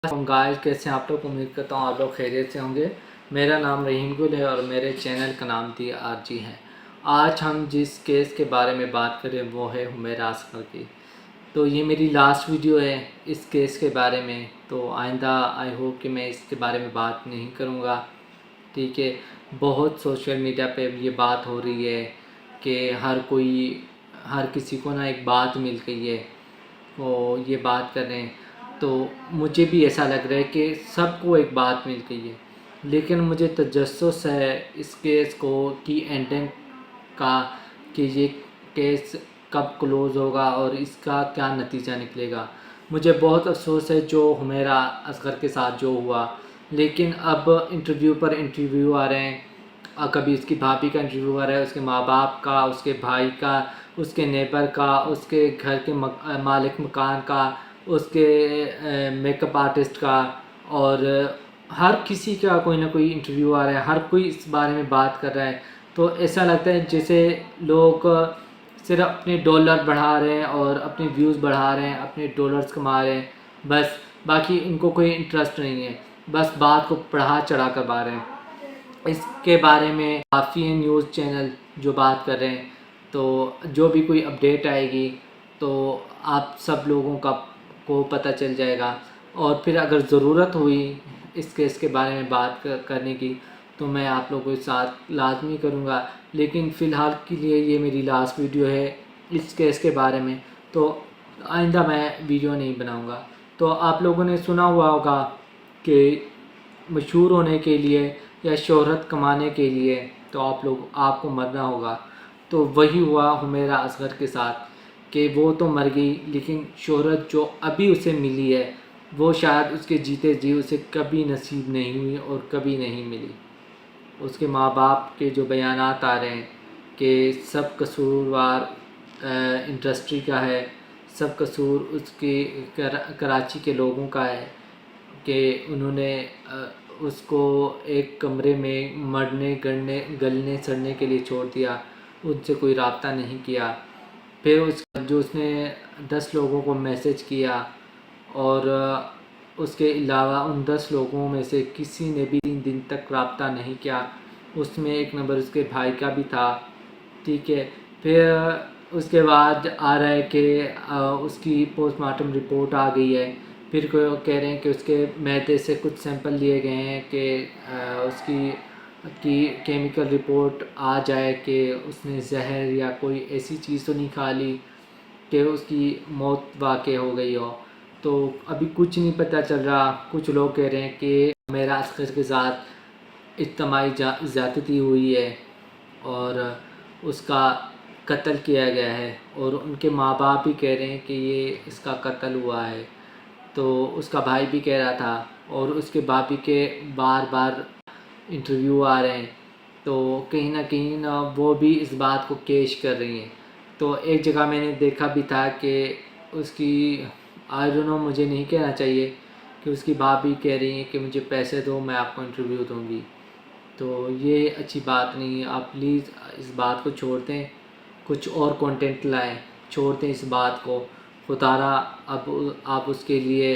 Guys कैसे हैं आप लोग। उम्मीद करता हूँ आप लोग खैरियत से होंगे। मेरा नाम रहीम गुल है और मेरे चैनल का नाम दी आरजी है। आज हम जिस केस के बारे में बात करें वो है हुमैरा असगर की। तो ये मेरी लास्ट वीडियो है इस केस के बारे में। तो आइंदा आई होप कि मैं इसके बारे में बात नहीं करूँगा। ठीक है, बहुत सोशल मीडिया पे ये बात हो रही है कि हर किसी को ना एक बात मिल गई है, वो ये बात कर रहे हैं। तो मुझे भी ऐसा लग रहा है कि सबको एक बात मिल गई है, लेकिन मुझे तजस्सुस है इस केस को की एंडिंग का, कि ये केस कब क्लोज़ होगा और इसका क्या नतीजा निकलेगा। मुझे बहुत अफसोस है जो हुमैरा असगर के साथ जो हुआ, लेकिन अब इंटरव्यू पर इंटरव्यू आ रहे हैं। कभी उसकी भाभी का इंटरव्यू आ रहा है, उसके माँ बाप का, उसके भाई का, उसके नेबर का, उसके घर के मालिक मकान का, उसके मेकअप आर्टिस्ट का, और हर किसी का कोई ना कोई इंटरव्यू आ रहा है। हर कोई इस बारे में बात कर रहा है। तो ऐसा लगता है जैसे लोग सिर्फ अपने डॉलर बढ़ा रहे हैं और अपने व्यूज़ बढ़ा रहे हैं, अपने डॉलर्स कमा रहे हैं बस, बाकी इनको कोई इंटरेस्ट नहीं है, बस बात को बढ़ा चढ़ा कर पा रहे हैं। इसके बारे में काफ़ी न्यूज़ चैनल जो बात कर रहे हैं। तो जो भी कोई अपडेट आएगी तो आप सब लोगों को पता चल जाएगा, और फिर अगर ज़रूरत हुई इस केस के बारे में बात करने की तो मैं आप लोगों के साथ लाजमी करूँगा। लेकिन फ़िलहाल के लिए ये मेरी लास्ट वीडियो है इस केस के बारे में, तो आइंदा मैं वीडियो नहीं बनाऊँगा। तो आप लोगों ने सुना हुआ होगा कि मशहूर होने के लिए या शोहरत कमाने के लिए तो आपको मरना होगा। तो वही हुआ हुमैरा असगर के साथ कि वो तो मर गई, लेकिन शोहरत जो अभी उसे मिली है वो शायद उसके जीते जी उसे कभी नसीब नहीं हुई और कभी नहीं मिली। उसके माँ बाप के जो बयानात आ रहे हैं कि सब कसूरवार इंडस्ट्री का है, सब कसूर उसके कराची के लोगों का है कि उन्होंने उसको एक कमरे में मरने गलने सड़ने के लिए छोड़ दिया, उनसे कोई राब्ता नहीं किया। फिर उसने 10 लोगों को मैसेज किया, और उसके अलावा उन 10 लोगों में से किसी ने भी 3 दिन तक राब्ता नहीं किया। उसमें एक नंबर उसके भाई का भी था। ठीक है, फिर उसके बाद आ रहा है कि उसकी पोस्टमार्टम रिपोर्ट आ गई है। फिर कह रहे हैं कि उसके मैदे से कुछ सैंपल लिए गए हैं कि उसकी केमिकल रिपोर्ट आ जाए कि उसने जहर या कोई ऐसी चीज़ तो नहीं खा ली कि उसकी मौत वाक़ई हो गई हो। तो अभी कुछ नहीं पता चल रहा। कुछ लोग कह रहे हैं कि मेरा असगर के साथ इज्तिमाई ज़्यादती हुई है और उसका कत्ल किया गया है, और उनके माँ बाप भी कह रहे हैं कि ये इसका कत्ल हुआ है। तो उसका भाई भी कह रहा था, और उसके भाभी के बार बार इंटरव्यू आ रहे हैं। तो कहीं ना वो भी इस बात को केश कर रही हैं। तो एक जगह मैंने देखा भी था कि उसकी आई डोंट नो, मुझे नहीं कहना चाहिए, कि उसकी भाभी कह रही हैं कि मुझे पैसे दो, मैं आपको इंटरव्यू दूंगी। तो ये अच्छी बात नहीं है। आप प्लीज़ इस बात को छोड़ दें, कुछ और कंटेंट लाएं, छोड़ दें इस बात को। खुदारा अब आप उसके लिए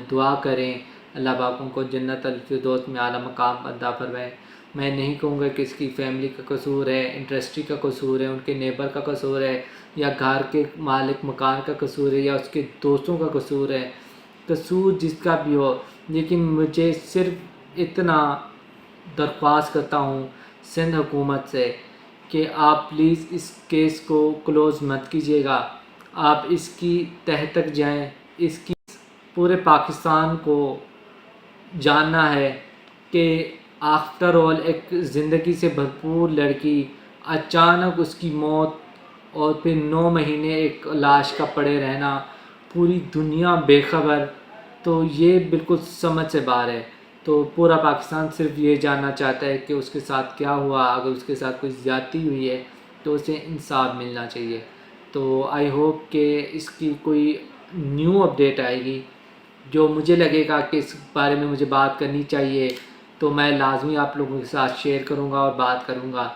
दुआ करें, अल्लाह पाक उनको जन्नत अल फिरदौस में आला मकाम अता फरमाए। मैं नहीं कहूँगा कि इसकी फैमिली का कसूर है, इंडस्ट्री का कसूर है, उनके नेबर का कसूर है, या घर के मालिक मकान का कसूर है, या उसके दोस्तों का कसूर है। कसूर जिसका भी हो, लेकिन मुझे सिर्फ इतना दरख्वास्त करता हूँ सिंध हुकूमत से कि आप प्लीज़ इस केस को क्लोज़ मत कीजिएगा। आप इसकी तह तक जाएं। इसकी पूरे पाकिस्तान को जानना है कि आफ्टर ऑल एक ज़िंदगी से भरपूर लड़की, अचानक उसकी मौत, और फिर 9 महीने एक लाश का पड़े रहना, पूरी दुनिया बेखबर। तो ये बिल्कुल समझ से बाहर है। तो पूरा पाकिस्तान सिर्फ ये जानना चाहता है कि उसके साथ क्या हुआ। अगर उसके साथ कोई ज़्यादती हुई है तो उसे इंसाफ मिलना चाहिए। तो आई होप कि इसकी कोई न्यू अपडेट आएगी जो मुझे लगेगा कि इस बारे में मुझे बात करनी चाहिए, तो मैं लाजमी आप लोगों के साथ शेयर करूँगा और बात करूँगा।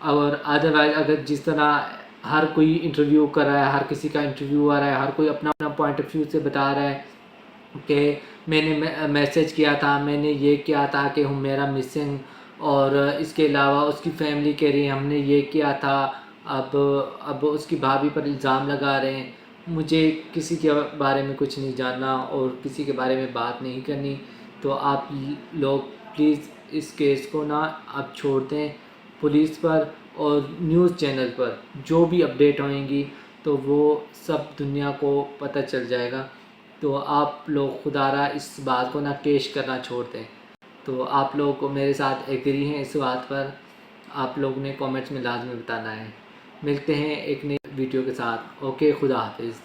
और अदरवाइज़ अगर जिस तरह हर कोई इंटरव्यू कर रहा है, हर किसी का इंटरव्यू आ रहा है, हर कोई अपना अपना पॉइंट ऑफ व्यू से बता रहा है कि میں نے میسیج کیا تھا، میں نے یہ کیا تھا کہ میرا مسنگ، اور اس کے علاوہ اس کی فیملی کہہ رہی ہے ہم نے یہ کیا تھا، اب اس کی بھابھی پر الزام لگا رہے ہیں۔ مجھے کسی کے بارے میں کچھ نہیں جاننا اور کسی کے بارے میں بات نہیں کرنی، تو آپ لوگ پلیز اس کیس کو نا اب چھوڑ دیں پولیس پر اور نیوز چینل پر۔ جو بھی اپڈیٹ ہوئیں گی تو وہ سب دنیا کو پتہ چل جائے گا، تو آپ لوگ خدا را اس بات کو نا پیش کرنا چھوڑ دیں۔ تو آپ لوگ کو میرے ساتھ ایگری ہیں اس بات پر، آپ لوگ نے کامنٹس میں لازمی بتانا ہے۔ ملتے ہیں ایک نئی ویڈیو کے ساتھ۔ اوکے، خدا حافظ۔